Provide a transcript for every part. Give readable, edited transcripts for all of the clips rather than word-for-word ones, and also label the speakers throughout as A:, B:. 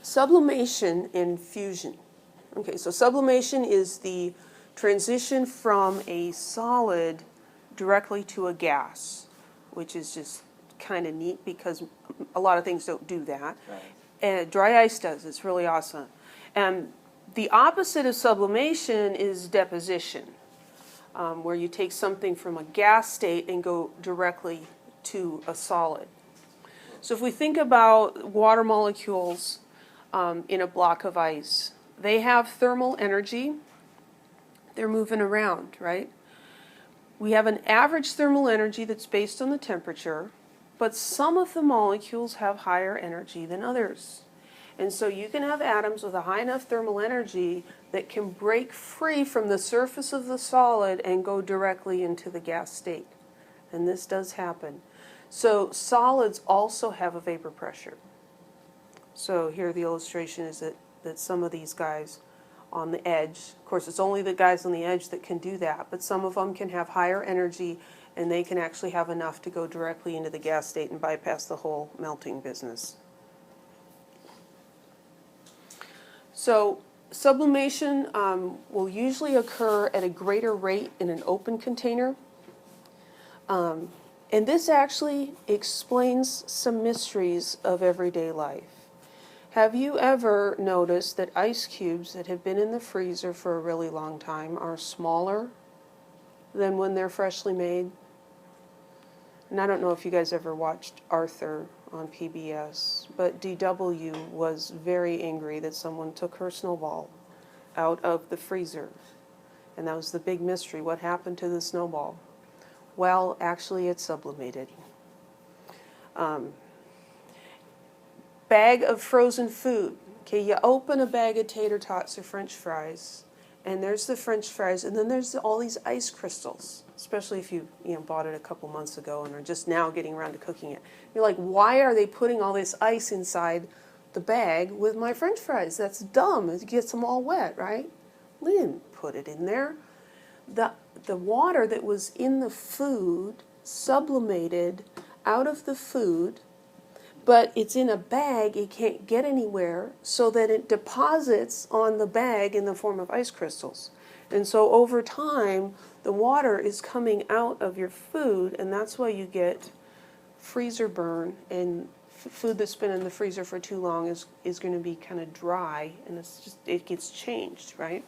A: Sublimation and fusion. Okay, so sublimation is the transition from a solid directly to a gas, which is just kind of neat because a lot of things don't do that.
B: Right.
A: And dry ice does. It's really awesome. And the opposite of sublimation is deposition, where you take something from a gas state and go directly to a solid. So if we think about water molecules in a block of ice, they have thermal energy. They're moving around, right? We have an average thermal energy that's based on the temperature, but some of the molecules have higher energy than others. And so you can have atoms with a high enough thermal energy that can break free from the surface of the solid and go directly into the gas state. And this does happen. So solids also have a vapor pressure. So here the illustration is that some of these guys on the edge, of course it's only the guys on the edge that can do that, but some of them can have higher energy and they can actually have enough to go directly into the gas state and bypass the whole melting business. So sublimation will usually occur at a greater rate in an open container. And this actually explains some mysteries of everyday life. Have you ever noticed that ice cubes that have been in the freezer for a really long time are smaller than when they're freshly made? And I don't know if you guys ever watched Arthur on PBS, but DW was very angry that someone took her snowball out of the freezer. And that was the big mystery. What happened to the snowball? Well, actually it's sublimated. Bag of frozen food. Okay, you open a bag of tater tots or French fries, and there's the French fries, and then there's all these ice crystals, especially if you bought it a couple months ago and are just now getting around to cooking it. You're like, why are they putting all this ice inside the bag with my French fries? That's dumb. It gets them all wet, right? We didn't put it in there. The water that was in the food sublimated out of the food, but it's in a bag, it can't get anywhere, so that it deposits on the bag in the form of ice crystals. And so over time, the water is coming out of your food, and that's why you get freezer burn, and food that's been in the freezer for too long is going to be kind of dry, and it gets changed, right?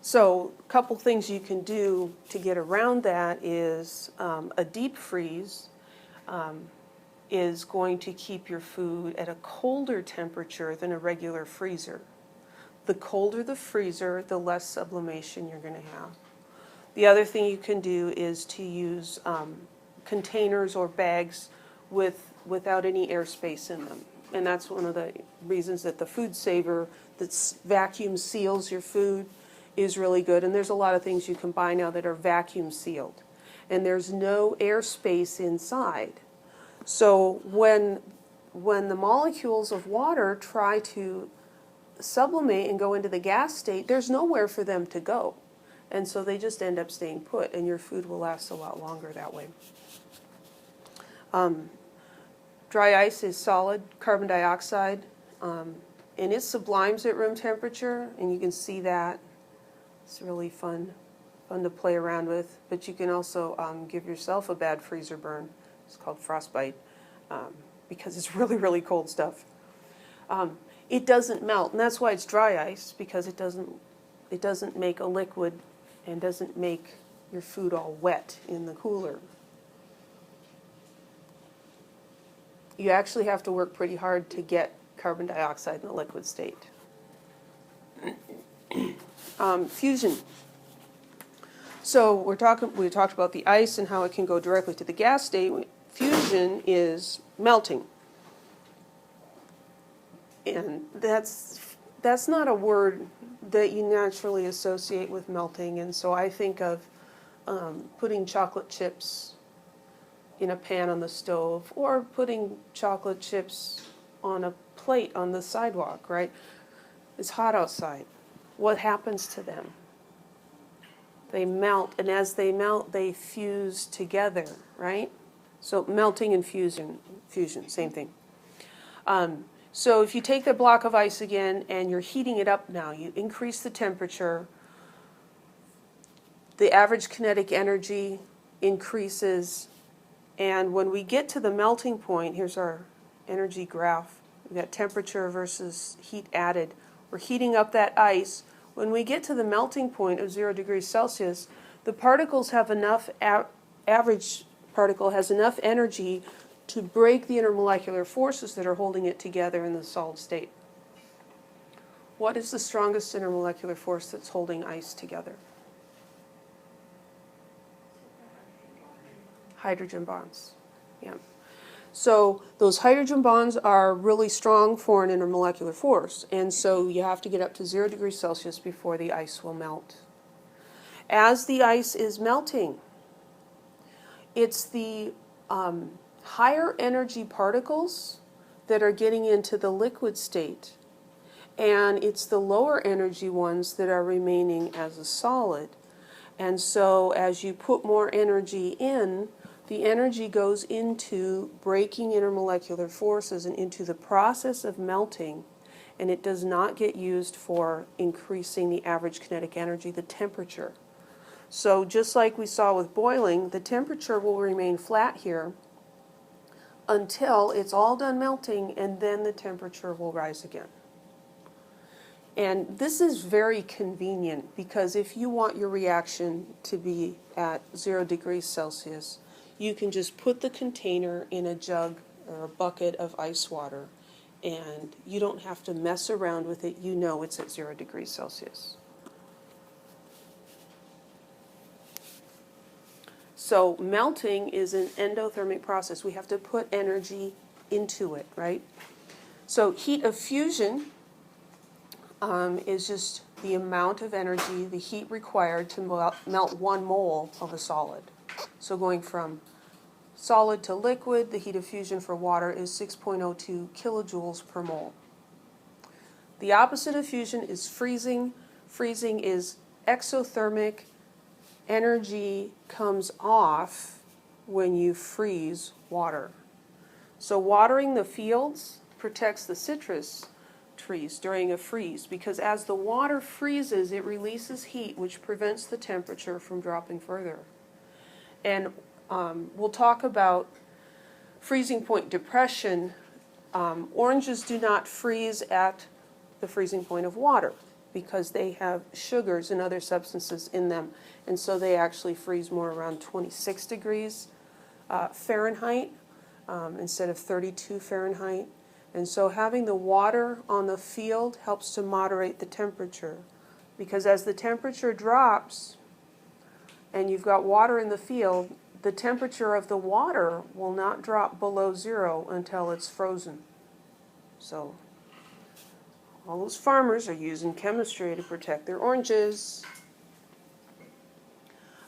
A: So a couple things you can do to get around that is a deep freeze is going to keep your food at a colder temperature than a regular freezer. The colder the freezer, the less sublimation you're going to have. The other thing you can do is to use containers or bags without any airspace in them. And that's one of the reasons that the Food Saver that vacuum seals your food is really good. And there's a lot of things you can buy now that are vacuum sealed. And there's no airspace inside. So when the molecules of water try to sublimate and go into the gas state, there's nowhere for them to go. And so they just end up staying put, and your food will last a lot longer that way. Dry ice is solid carbon dioxide, and it sublimes at room temperature, and you can see that. It's really fun to play around with, but you can also give yourself a bad freezer burn. It's called frostbite because it's really, really cold stuff. It doesn't melt, and that's why it's dry ice, because it doesn't make a liquid and doesn't make your food all wet in the cooler. You actually have to work pretty hard to get carbon dioxide in a liquid state. Fusion. So we talked about the ice and how it can go directly to the gas state. Fusion is melting. And that's not a word that you naturally associate with melting. And so I think of putting chocolate chips in a pan on the stove, or putting chocolate chips on a plate on the sidewalk, right? It's hot outside. What happens to them? They melt, and as they melt, they fuse together, right? So melting and fusion, same thing. So if you take the block of ice again and you're heating it up now, you increase the temperature, the average kinetic energy increases, and when we get to the melting point, here's our energy graph. We've got temperature versus heat added. We're heating up that ice. When we get to the melting point of 0 degrees Celsius, the particles have enough, average particle has enough energy to break the intermolecular forces that are holding it together in the solid state. What is the strongest intermolecular force that's holding ice together? Hydrogen bonds. Yeah. So those hydrogen bonds are really strong for an intermolecular force, and so you have to get up to 0 degrees Celsius before the ice will melt. As the ice is melting, it's the higher energy particles that are getting into the liquid state, and it's the lower energy ones that are remaining as a solid. And so as you put more energy in, the energy goes into breaking intermolecular forces and into the process of melting, and it does not get used for increasing the average kinetic energy, the temperature. So just like we saw with boiling, the temperature will remain flat here until it's all done melting, and then the temperature will rise again. And this is very convenient, because if you want your reaction to be at 0 degrees Celsius, you can just put the container in a jug or a bucket of ice water, and you don't have to mess around with it. You know it's at 0 degrees Celsius. So melting is an endothermic process. We have to put energy into it, right? So heat of fusion is just the amount of energy, the heat required to melt 1 mole of a solid. So going from solid to liquid, the heat of fusion for water is 6.02 kilojoules per mole. The opposite of fusion is freezing. Freezing is exothermic. Energy comes off when you freeze water. So watering the fields protects the citrus trees during a freeze, because as the water freezes, it releases heat, which prevents the temperature from dropping further. And we'll talk about freezing point depression. Oranges do not freeze at the freezing point of water because they have sugars and other substances in them, and so they actually freeze more around 26 degrees Fahrenheit instead of 32 Fahrenheit. And so having the water on the field helps to moderate the temperature, because as the temperature drops and you've got water in the field, the temperature of the water will not drop below 0 until it's frozen. So all those farmers are using chemistry to protect their oranges.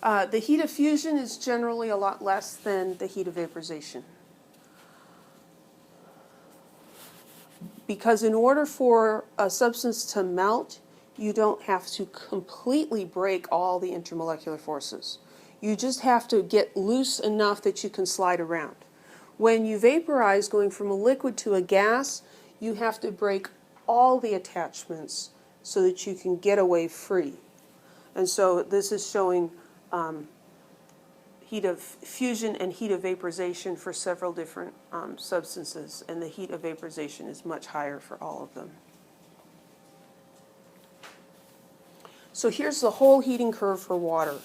A: The heat of fusion is generally a lot less than the heat of vaporization, because in order for a substance to melt, you don't have to completely break all the intermolecular forces. You just have to get loose enough that you can slide around. When you vaporize, going from a liquid to a gas, you have to break all the attachments so that you can get away free. And so this is showing heat of fusion and heat of vaporization for several different substances, and the heat of vaporization is much higher for all of them. So here's the whole heating curve for water.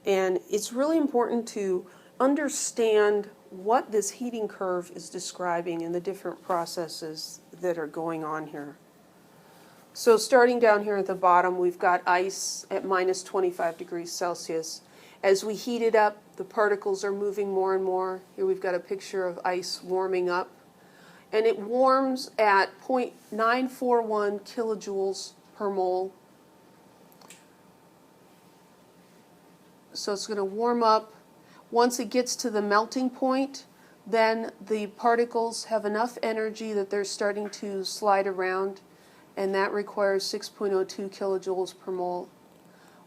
A: And it's really important to understand what this heating curve is describing and the different processes that are going on here. So starting down here at the bottom, we've got ice at minus 25 degrees Celsius. As we heat it up, the particles are moving more and more. Here we've got a picture of ice warming up. And it warms at 0.941 kilojoules per mole. So it's going to warm up. Once it gets to the melting point, then the particles have enough energy that they're starting to slide around, and that requires 6.02 kilojoules per mole.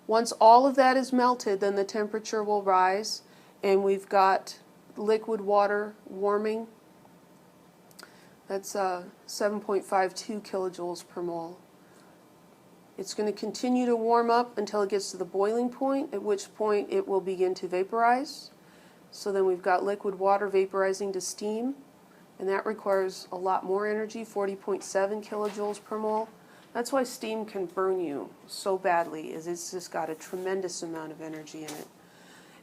A: Once all of that is melted, then the temperature will rise, and we've got liquid water warming. That's 7.52 kilojoules per mole. It's going to continue to warm up until it gets to the boiling point, at which point it will begin to vaporize. So then we've got liquid water vaporizing to steam, and that requires a lot more energy, 40.7 kilojoules per mole. That's why steam can burn you so badly, is it's just got a tremendous amount of energy in it.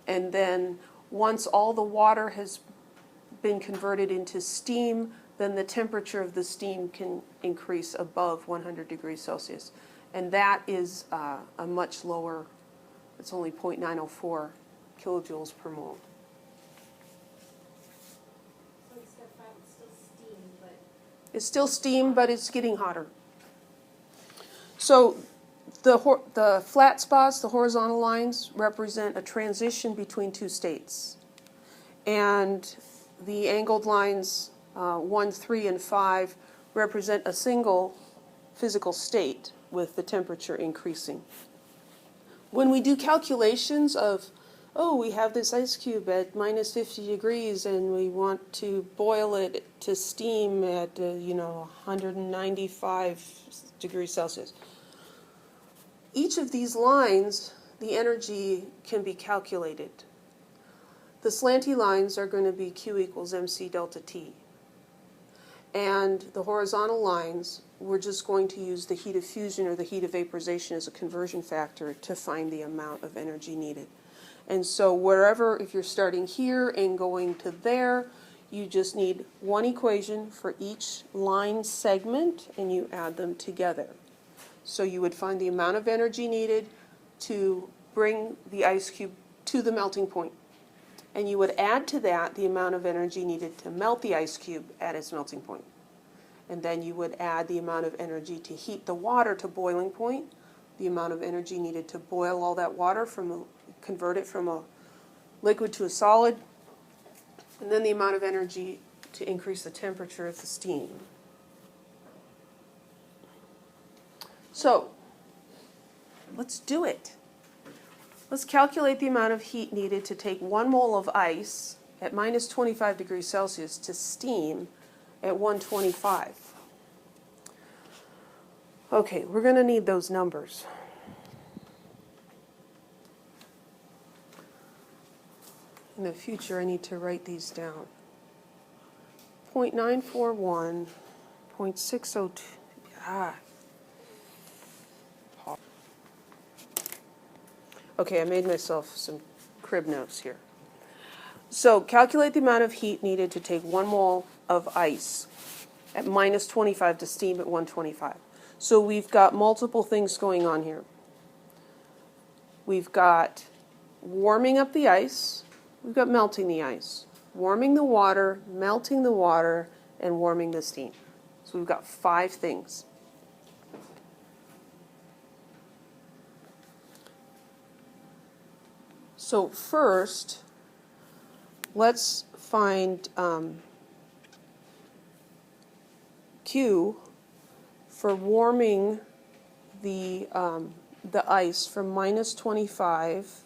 A: And then once all the water has been converted into steam, then the temperature of the steam can increase above 100 degrees Celsius. And that is a much lower, it's only 0.904 kilojoules per mole.
B: So it's still steam, but...
A: It's still steam, but it's getting hotter. So the flat spots, the horizontal lines, represent a transition between two states. And the angled lines 1, 3, and 5 represent a single physical state with the temperature increasing. When we do calculations of, oh, we have this ice cube at minus 50 degrees and we want to boil it to steam at 195 degrees Celsius. Each of these lines, the energy can be calculated. The slanty lines are going to be Q equals mc delta T. And the horizontal lines, we're just going to use the heat of fusion or the heat of vaporization as a conversion factor to find the amount of energy needed. And so wherever, if you're starting here and going to there, you just need one equation for each line segment and you add them together. So you would find the amount of energy needed to bring the ice cube to the melting point. And you would add to that the amount of energy needed to melt the ice cube at its melting point. And then you would add the amount of energy to heat the water to boiling point, the amount of energy needed to boil all that water, convert it from a liquid to a solid, and then the amount of energy to increase the temperature of the steam. So, let's do it. Let's calculate the amount of heat needed to take 1 mole of ice at minus 25 degrees Celsius to steam at 125. Okay, we're going to need those numbers. In the future, I need to write these down. 0.941, 0.602, Okay, I made myself some crib notes here. So calculate the amount of heat needed to take 1 mole of ice at minus 25 to steam at 125. So we've got multiple things going on here. We've got warming up the ice, we've got melting the ice, warming the water, melting the water, and warming the steam. So we've got 5 things. So first, let's find Q for warming the ice from minus 25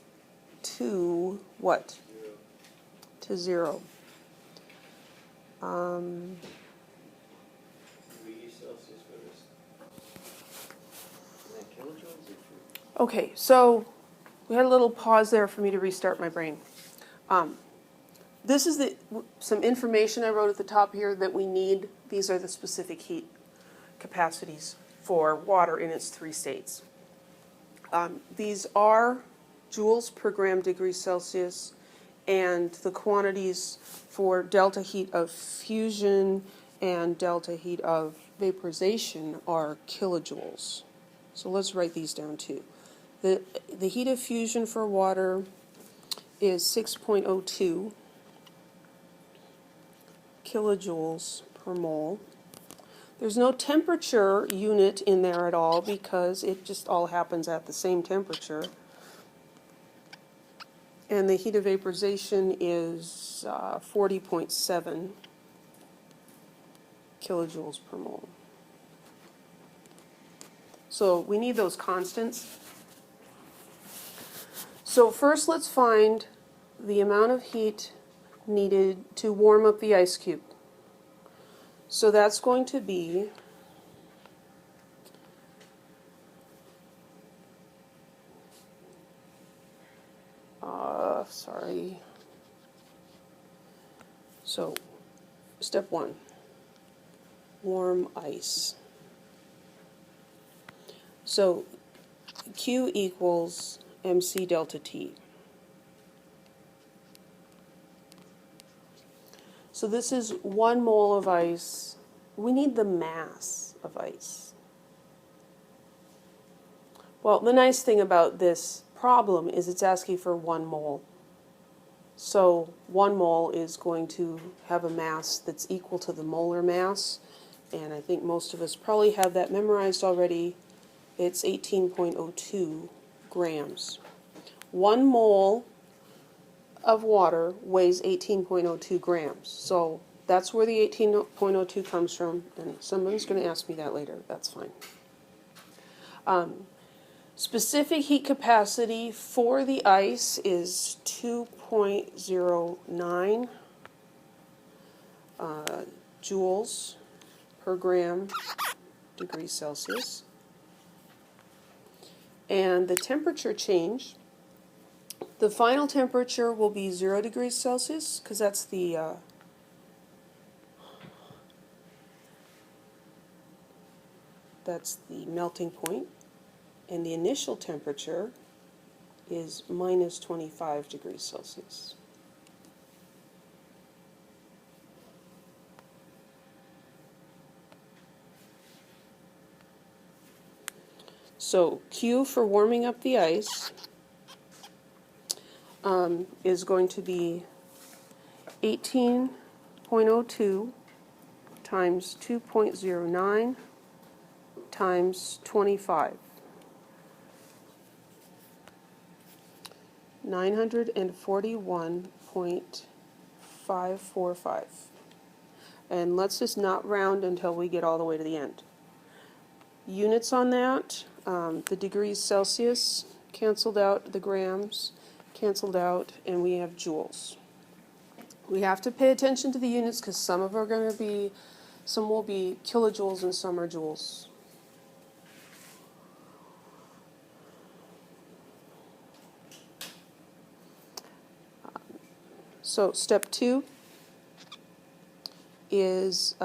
A: to what? 0. To 0. Okay, so we had a little pause there for me to restart my brain. This is some information I wrote at the top here that we need. These are the specific heat capacities for water in its 3 states. These are joules per gram degree Celsius, and the quantities for delta heat of fusion and delta heat of vaporization are kilojoules. So let's write these down too. The heat of fusion for water is 6.02 kilojoules per mole. There's no temperature unit in there at all because it just all happens at the same temperature. And the heat of vaporization is 40.7 kilojoules per mole. So we need those constants. So first let's find the amount of heat needed to warm up the ice cube. So that's going to be sorry. So step 1, warm ice. So Q equals mc delta T. So this is 1 mole of ice. We need the mass of ice. Well, the nice thing about this problem is it's asking for 1 mole. So 1 mole is going to have a mass that's equal to the molar mass, and I think most of us probably have that memorized already. It's 18.02 grams. 1 mole of water weighs 18.02 grams. So that's where the 18.02 comes from, and someone's going to ask me that later. That's fine. Specific heat capacity for the ice is 2.09 joules per gram degrees Celsius. And the temperature change, the final temperature will be 0 degrees Celsius, because that's the melting point. And the initial temperature is minus 25 degrees Celsius. So Q for warming up the ice is going to be 18.02 times 2.09 times 25. 941.545. And let's just not round until we get all the way to the end. Units on that, the degrees Celsius canceled out, the grams canceled out, and we have joules. We have to pay attention to the units because some will be kilojoules and some are joules. So step 2 is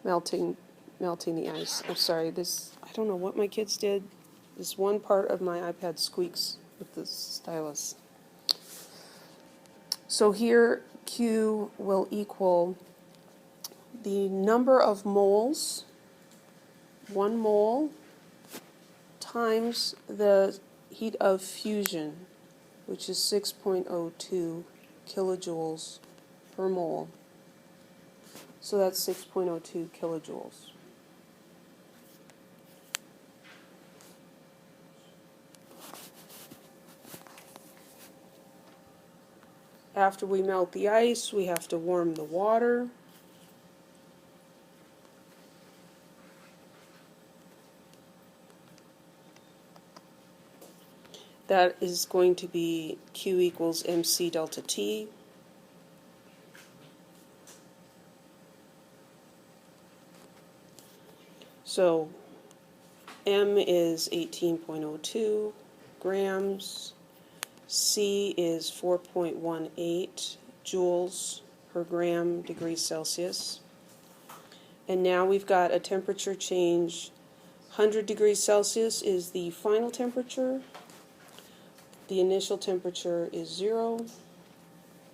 A: melting the ice. I'm sorry, I don't know what my kids did. This one part of my iPad squeaks with the stylus. So here Q will equal the number of moles, 1 mole, times the heat of fusion, which is 6.02 kilojoules per mole. So that's 6.02 kilojoules. After we melt the ice, we have to warm the water. That is going to be Q equals mc delta T. So M is 18.02 grams, C is 4.18 joules per gram degrees Celsius. And now we've got a temperature change. 100 degrees Celsius is the final temperature. The initial temperature is 0,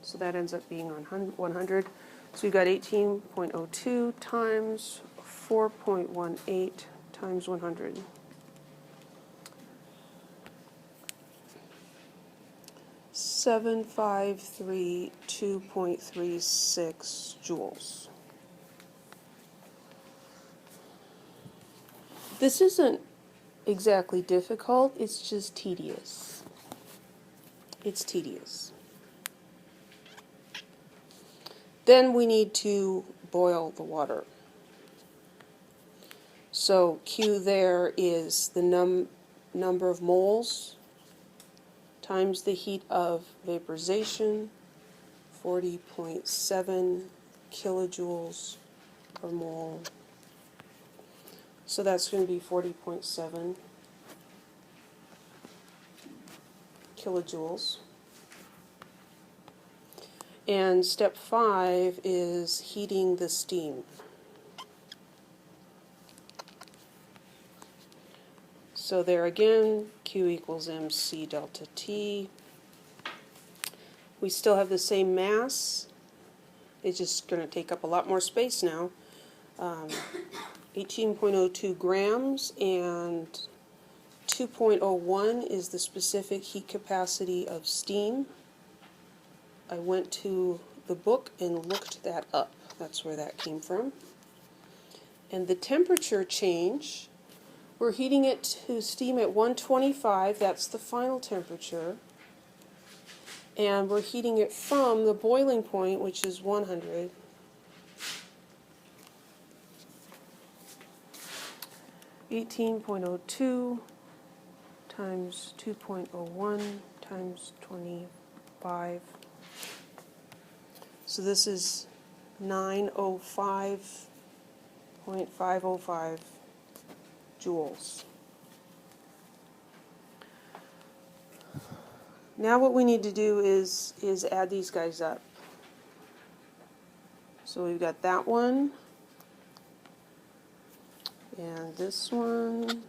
A: so that ends up being on 100. So we've got 18.02 times 4.18 times 100. 7,532.36 joules. This isn't exactly difficult, it's just tedious. It's tedious. Then we need to boil the water. So Q there is the number of moles times the heat of vaporization, 40.7 kilojoules per mole. So that's going to be 40.7 kilojoules. And step 5 is heating the steam. So there again, Q equals mc delta T. We still have the same mass. It's just going to take up a lot more space now. 18.02 grams, and 2.01 is the specific heat capacity of steam. I went to the book and looked that up. That's where that came from. And the temperature change, we're heating it to steam at 125, that's the final temperature. And we're heating it from the boiling point, which is 100. (18.02 times 2.01 times 25). So this is 905.505 joules. Now what we need to do is add these guys up. So we've got that one, and this one,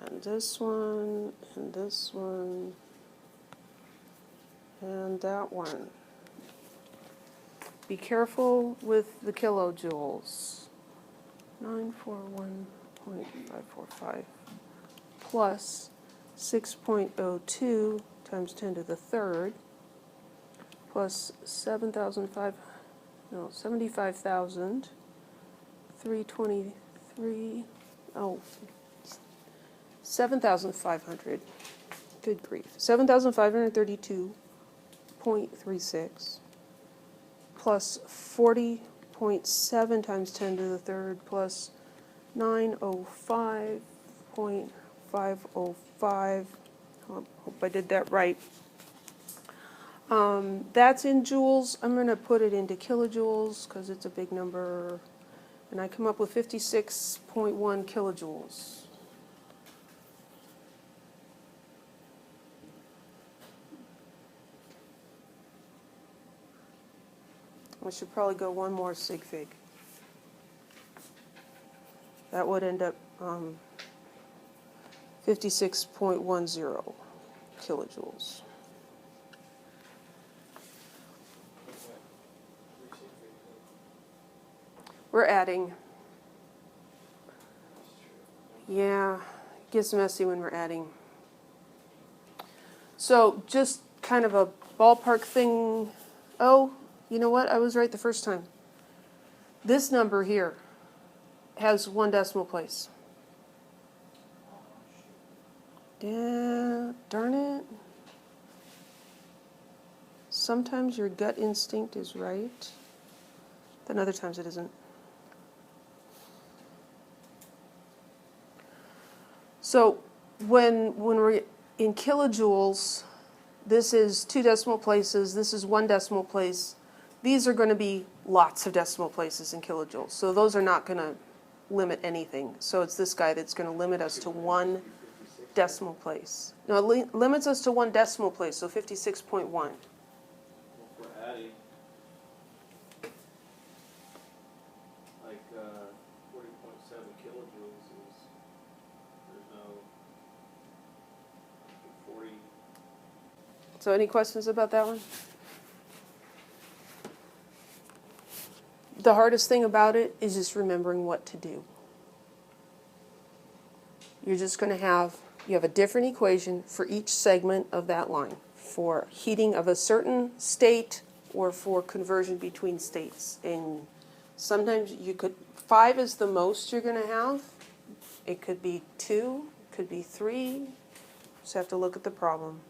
A: and this one, and this one, and that one. Be careful with the kilojoules. 941.545 plus 6.02 times 10 to the third plus 75,323, 7,500, good grief, 7,532.36 plus 40.7 times 10 to the third plus 905.505. Hope I did that right. That's in joules. I'm going to put it into kilojoules because it's a big number. And I come up with 56.1 kilojoules. I should probably go one more sig fig. That would end up 56.10 kilojoules. We're adding. Yeah, it gets messy when we're adding. So just kind of a ballpark thing. Oh, you know what? I was right the first time. This number here has 1 decimal place. Yeah, darn it. Sometimes your gut instinct is right, then other times it isn't. So when we're in kilojoules, this is 2 decimal places, this is 1 decimal place. These are going to be lots of decimal places in kilojoules, so those are not going to limit anything. So it's this guy that's going to limit us to 1 decimal place. No, it limits us to 1 decimal place, so 56.1.
C: Well, if we're adding like 40.7 kilojoules is, there's no 40.
A: So any questions about that one? The hardest thing about it is just remembering what to do. You're just going to have, you have a different equation for each segment of that line, for heating of a certain state or for conversion between states. And sometimes you could, 5 is the most you're going to have. It could be 2, it could be 3. Just have to look at the problem.